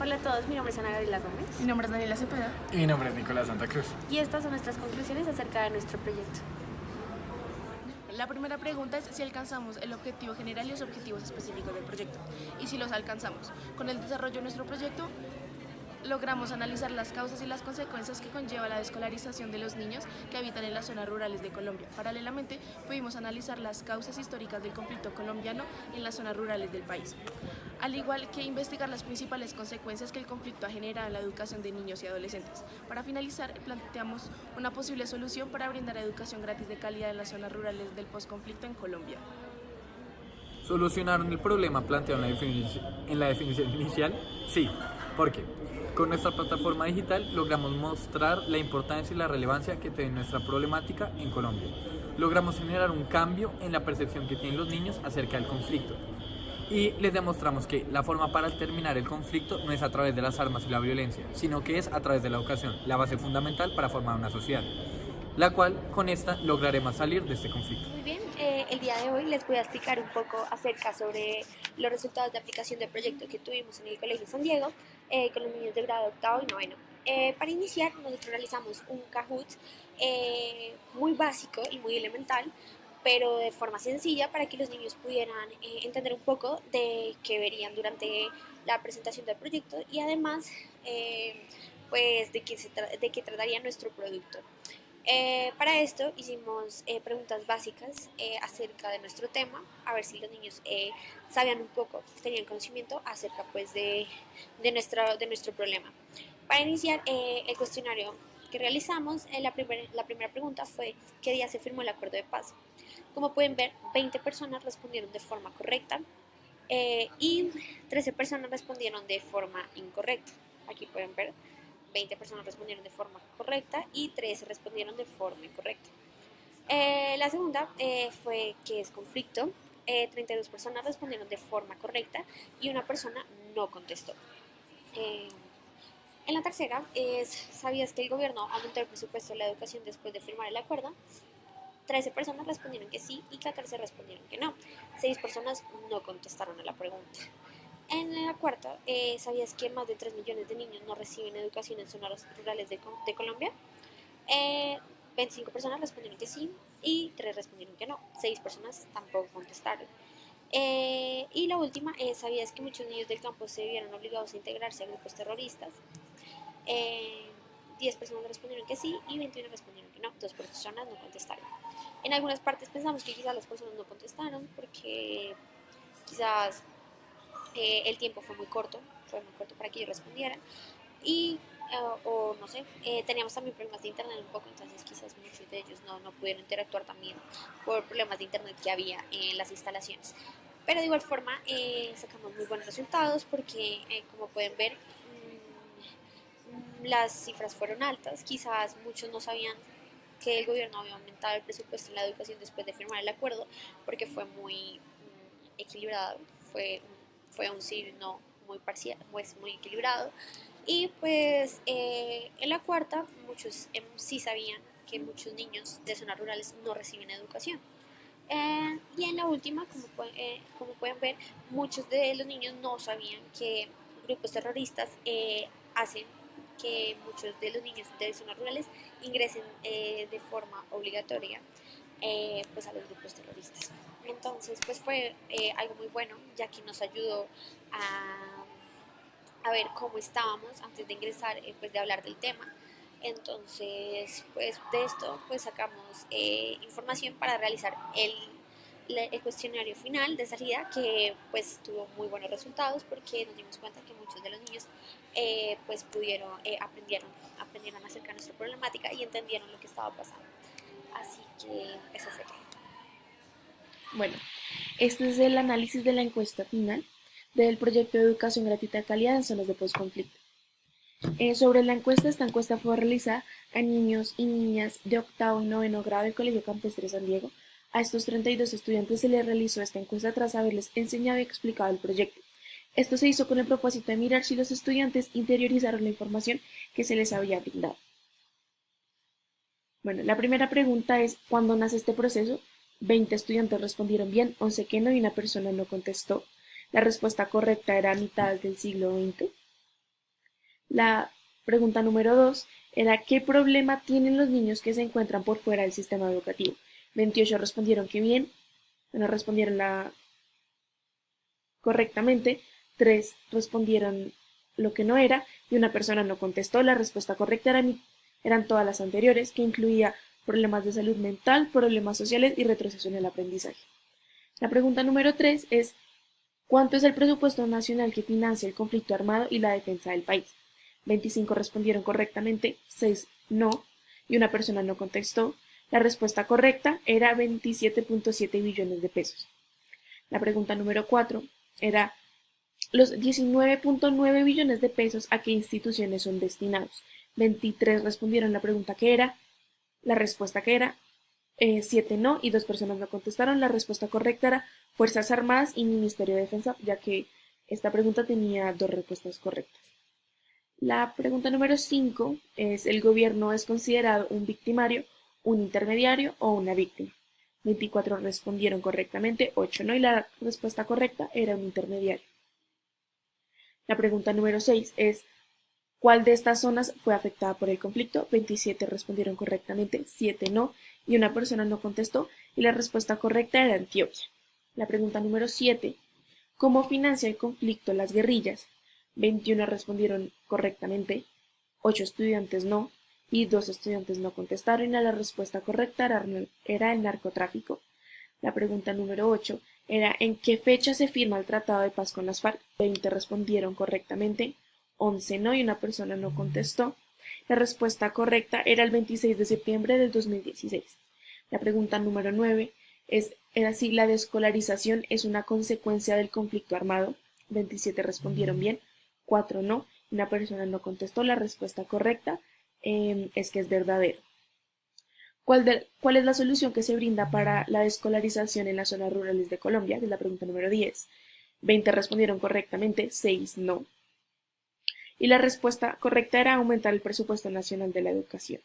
Hola a todos, mi nombre es Ana Gabriela Gómez Mi nombre es Daniela Cepeda. Y mi nombre es Nicolás Santa Cruz. y estas son nuestras conclusiones acerca de nuestro proyecto. La primera pregunta es si alcanzamos el objetivo general y los objetivos específicos del proyecto. Y si los alcanzamos. Con el desarrollo de nuestro proyecto, logramos analizar las causas y las consecuencias que conlleva la desescolarización de los niños que habitan en las zonas rurales de Colombia. Paralelamente, pudimos analizar las causas históricas del conflicto colombiano en las zonas rurales del país, al igual que investigar las principales consecuencias que el conflicto ha generado en la educación de niños y adolescentes. Para finalizar, planteamos una posible solución para brindar educación gratis de calidad en las zonas rurales del posconflicto en Colombia. ¿Solucionaron el problema planteado en la definición inicial? Sí. ¿Por qué? Con nuestra plataforma digital logramos mostrar la importancia y la relevancia que tiene nuestra problemática en Colombia. Logramos generar un cambio en la percepción que tienen los niños acerca del conflicto. Y les demostramos que la forma para terminar el conflicto no es a través de las armas y la violencia, sino que es a través de la educación, la base fundamental para formar una sociedad, la cual con esta lograremos salir de este conflicto. Muy bien, el día de hoy les voy a explicar un poco acerca sobre los resultados de aplicación del proyecto que tuvimos en el Colegio San Diego con los niños de grado octavo y noveno. Para iniciar, nosotros realizamos un Kahoot muy básico y muy elemental, pero de forma sencilla para que los niños pudieran entender un poco de qué verían durante la presentación del proyecto y además pues de qué trataría nuestro producto. Para esto hicimos preguntas básicas acerca de nuestro tema, a ver si los niños sabían un poco, tenían conocimiento acerca pues de nuestro problema. Para iniciar el cuestionario que realizamos, la primera pregunta fue ¿qué día se firmó el acuerdo de paz? Como pueden ver, 20 personas respondieron de forma correcta y 13 personas respondieron de forma incorrecta. Aquí pueden ver, 20 personas respondieron de forma correcta y 13 respondieron de forma incorrecta. La segunda fue ¿qué es conflicto? 32 personas respondieron de forma correcta y una persona no contestó. En la tercera es ¿sabías que el gobierno aumentó el presupuesto de la educación después de firmar el acuerdo? 13 personas respondieron que sí y 14 respondieron que no. 6 personas no contestaron a la pregunta. En la cuarta, ¿sabías que más de 3 millones de niños no reciben educación en zonas rurales de Colombia? 25 personas respondieron que sí y 3 respondieron que no. 6 personas tampoco contestaron. Y la última, ¿sabías que muchos niños del campo se vieron obligados a integrarse a grupos terroristas? 10 personas respondieron que sí y 21 respondieron que no. 2 personas no contestaron. En algunas partes pensamos que quizás las personas no contestaron porque quizás el tiempo fue muy corto para que ellos respondieran y o no sé, teníamos también problemas de internet un poco, entonces quizás muchos de ellos no pudieron interactuar también por problemas de internet que había en las instalaciones. Pero de igual forma sacamos muy buenos resultados porque como pueden ver las cifras fueron altas, quizás muchos no sabían que el gobierno había aumentado el presupuesto en la educación después de firmar el acuerdo porque fue muy equilibrado, fue un sí no muy parcial, pues muy equilibrado. Y pues en la cuarta muchos sí sabían que muchos niños de zonas rurales no reciben educación. Y en la última, como pueden ver, muchos de los niños no sabían que grupos terroristas hacen que muchos de los niños de zonas rurales ingresen de forma obligatoria pues a los grupos terroristas. Entonces pues fue algo muy bueno, ya que nos ayudó a ver cómo estábamos antes de ingresar, pues de hablar del tema. Entonces pues de esto pues sacamos información para realizar el cuestionario final de salida, que pues tuvo muy buenos resultados porque nos dimos cuenta que muchos de los niños pues aprendieron acerca de nuestra problemática y entendieron lo que estaba pasando. Así que eso fue todo. Bueno, este es el análisis de la encuesta final del proyecto de educación gratuita de calidad en zonas de posconflicto. Sobre la encuesta, esta encuesta fue realizada a niños y niñas de octavo y noveno grado del Colegio Campestre San Diego. A estos 32 estudiantes se les realizó esta encuesta tras haberles enseñado y explicado el proyecto. Esto se hizo con el propósito de mirar si los estudiantes interiorizaron la información que se les había brindado. Bueno, la primera pregunta es, ¿cuándo nace este proceso? 20 estudiantes respondieron bien, 11 que no y una persona no contestó. La respuesta correcta era a mitad del siglo XX. La pregunta número 2 era ¿qué problema tienen los niños que se encuentran por fuera del sistema educativo? 28 respondieron que bien, bueno, respondieron correctamente, 3 respondieron lo que no era y una persona no contestó. La respuesta correcta eran todas las anteriores, que incluía problemas de salud mental, problemas sociales y retroceso en el aprendizaje. La pregunta número 3 es ¿cuánto es el presupuesto nacional que financia el conflicto armado y la defensa del país? 25 respondieron correctamente, 6 no y una persona no contestó. La respuesta correcta era 27.7 billones de pesos. La pregunta número 4 era los 19.9 billones de pesos a qué instituciones son destinados. 23 respondieron la pregunta que era, la respuesta que era, 7 no y 2 personas no contestaron. La respuesta correcta era Fuerzas Armadas y Ministerio de Defensa, ya que esta pregunta tenía 2 respuestas correctas. La pregunta número 5 es ¿el gobierno es considerado un victimario, un intermediario o una víctima? 24 respondieron correctamente, 8 no y la respuesta correcta era un intermediario. La pregunta número 6 es ¿cuál de estas zonas fue afectada por el conflicto? 27 respondieron correctamente, 7 no y una persona no contestó y la respuesta correcta era Antioquia. La pregunta número 7 ¿cómo financia el conflicto las guerrillas? 21 respondieron correctamente, 8 estudiantes no y 2 estudiantes no contestaron y la respuesta correcta era el narcotráfico. La pregunta número 8 era ¿en qué fecha se firma el Tratado de Paz con las FARC? 20 respondieron correctamente, 11 no y una persona no contestó. La respuesta correcta era el 26 de septiembre del 2016. La pregunta número 9 era si la desescolarización es una consecuencia del conflicto armado. 27 respondieron bien, 4 no, una persona no contestó. La respuesta correcta es que es verdadero. ¿Cuál es la solución que se brinda para la desescolarización en las zonas rurales de Colombia? Es la pregunta número 10. 20 respondieron correctamente, 6 no. Y la respuesta correcta era aumentar el presupuesto nacional de la educación.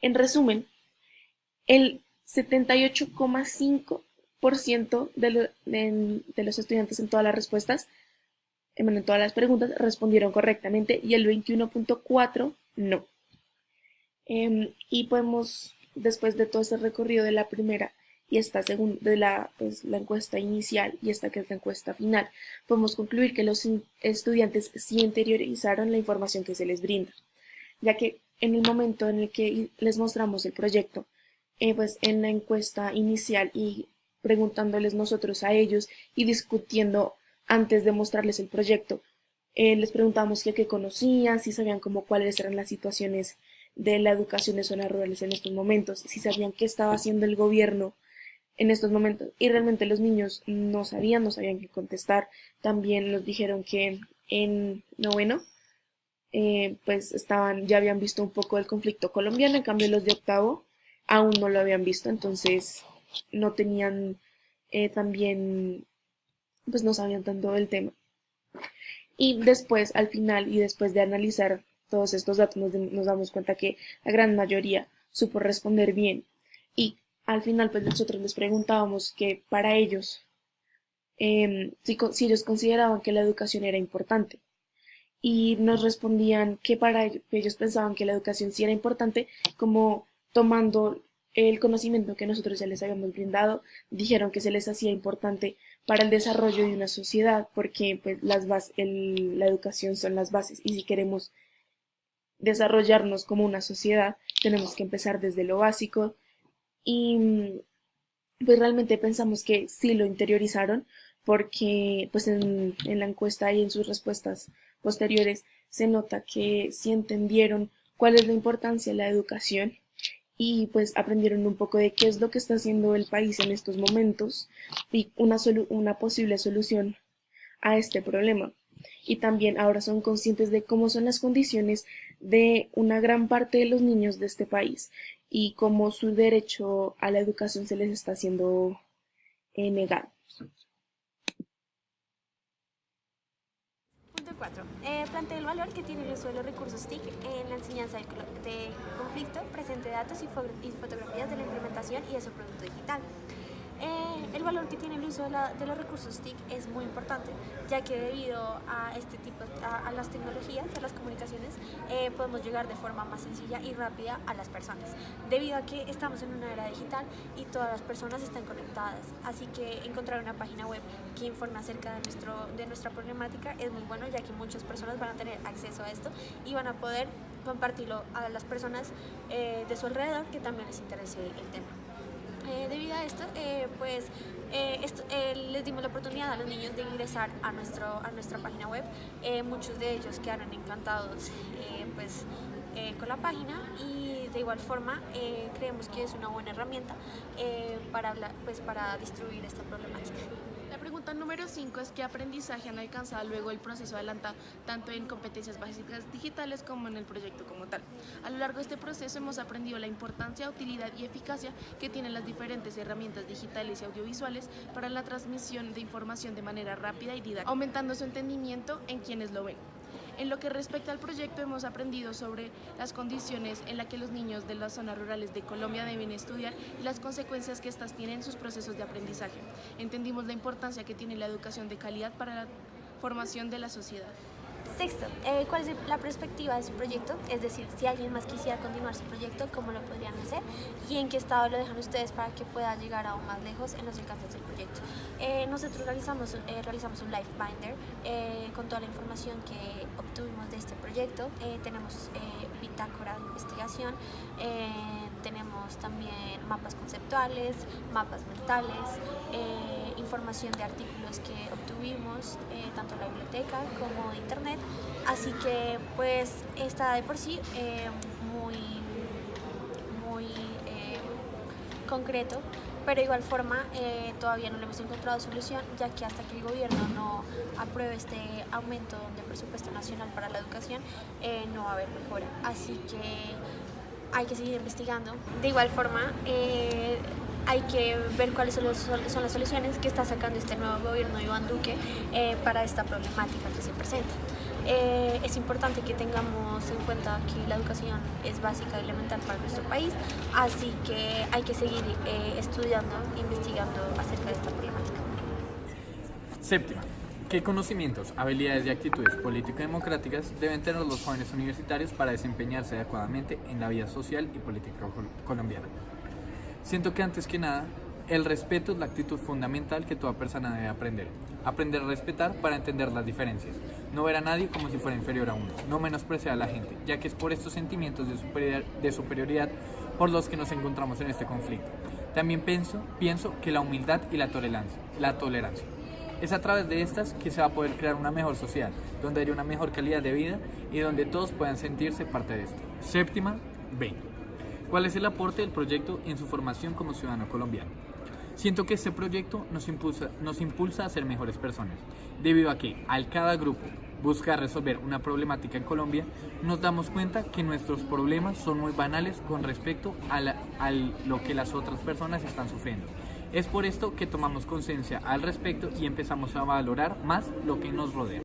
En resumen, el 78,5% de los estudiantes en todas las respuestas, en todas las preguntas, respondieron correctamente y el 21,4% no. Y podemos, después de todo este recorrido de la primera y esta segunda, de la encuesta inicial y esta que es la encuesta final, podemos concluir que los estudiantes sí interiorizaron la información que se les brinda, ya que en el momento en el que les mostramos el proyecto, pues en la encuesta inicial y preguntándoles nosotros a ellos y discutiendo antes de mostrarles el proyecto, les preguntamos qué conocían, si sabían cuáles eran las situaciones de la educación de zonas rurales en estos momentos, si sabían qué estaba haciendo el gobierno en estos momentos, y realmente los niños no sabían qué contestar. También nos dijeron que en noveno pues ya habían visto un poco del conflicto colombiano, en cambio los de octavo aún no lo habían visto, entonces no tenían también, pues no sabían tanto del tema. Y después, al final, y después de analizar todos estos datos, nos damos cuenta que la gran mayoría supo responder bien. Y al final, pues nosotros les preguntábamos que para ellos, si ellos consideraban que la educación era importante. Y nos respondían que para ellos pensaban que la educación sí era importante, como tomando el conocimiento que nosotros ya les habíamos brindado, dijeron que se les hacía importante para el desarrollo de una sociedad, porque pues la educación son las bases, y si queremos desarrollarnos como una sociedad, tenemos que empezar desde lo básico, y pues realmente pensamos que sí lo interiorizaron, porque pues en la encuesta y en sus respuestas posteriores se nota que sí entendieron cuál es la importancia de la educación y pues aprendieron un poco de qué es lo que está haciendo el país en estos momentos y una posible solución a este problema. Y también ahora son conscientes de cómo son las condiciones de una gran parte de los niños de este país y cómo su derecho a la educación se les está siendo negado. Punto 4. Plantea el valor que tiene el uso de los recursos TIC en la enseñanza de conflicto, presente datos y fotografías de la implementación y de su producto digital. El valor que tiene el uso de los recursos TIC es muy importante, ya que debido a a las tecnologías, a las comunicaciones, podemos llegar de forma más sencilla y rápida a las personas, debido a que estamos en una era digital y todas las personas están conectadas. Así que encontrar una página web que informe acerca de nuestra problemática es muy bueno, ya que muchas personas van a tener acceso a esto y van a poder compartirlo a las personas de su alrededor que también les interese el tema. Debido a esto, les dimos la oportunidad a los niños de ingresar a nuestra página web. Muchos de ellos quedaron encantados con la página, y de igual forma creemos que es una buena herramienta para distribuir esta problemática. La pregunta número 5 es: ¿qué aprendizaje han alcanzado luego del proceso adelantado, tanto en competencias básicas digitales como en el proyecto como tal? A lo largo de este proceso hemos aprendido la importancia, utilidad y eficacia que tienen las diferentes herramientas digitales y audiovisuales para la transmisión de información de manera rápida y didáctica, aumentando su entendimiento en quienes lo ven. En lo que respecta al proyecto, hemos aprendido sobre las condiciones en las que los niños de las zonas rurales de Colombia deben estudiar y las consecuencias que éstas tienen en sus procesos de aprendizaje. Entendimos la importancia que tiene la educación de calidad para la formación de la sociedad. Sexto, ¿cuál es la perspectiva de su proyecto? Es decir, si alguien más quisiera continuar su proyecto, ¿cómo lo podrían hacer? ¿Y en qué estado lo dejan ustedes para que pueda llegar aún más lejos en los alcances del proyecto? Nosotros realizamos un Life Binder con toda la información que obtuvimos de este proyecto. Tenemos bitácora de investigación, tenemos también mapas conceptuales, mapas mentales, información de artículos que obtuvimos tanto en la biblioteca como de internet. Así que pues está de por sí muy concreto, pero de igual forma todavía no le hemos encontrado solución, ya que hasta que el gobierno no apruebe este aumento de presupuesto nacional para la educación no va a haber mejora. Así que hay que seguir investigando. De igual forma hay que ver cuáles son las soluciones que está sacando este nuevo gobierno de Iván Duque para esta problemática que se presenta. Es importante que tengamos en cuenta que la educación es básica y elemental para nuestro país, así que hay que seguir estudiando e investigando acerca de esta problemática. Séptima, ¿qué conocimientos, habilidades y actitudes político-democráticas deben tener los jóvenes universitarios para desempeñarse adecuadamente en la vida social y política colombiana? Siento que antes que nada, el respeto es la actitud fundamental que toda persona debe aprender. Aprender a respetar para entender las diferencias. No ver a nadie como si fuera inferior a uno. No menospreciar a la gente, ya que es por estos sentimientos de superioridad por los que nos encontramos en este conflicto. También pienso que la humildad y la tolerancia. Es a través de estas que se va a poder crear una mejor sociedad, donde haya una mejor calidad de vida y donde todos puedan sentirse parte de esto. Séptima, B. ¿Cuál es el aporte del proyecto en su formación como ciudadano colombiano? Siento que este proyecto nos impulsa a ser mejores personas, debido a que al cada grupo buscar resolver una problemática en Colombia, nos damos cuenta que nuestros problemas son muy banales con respecto a lo que las otras personas están sufriendo. Es por esto que tomamos conciencia al respecto y empezamos a valorar más lo que nos rodea.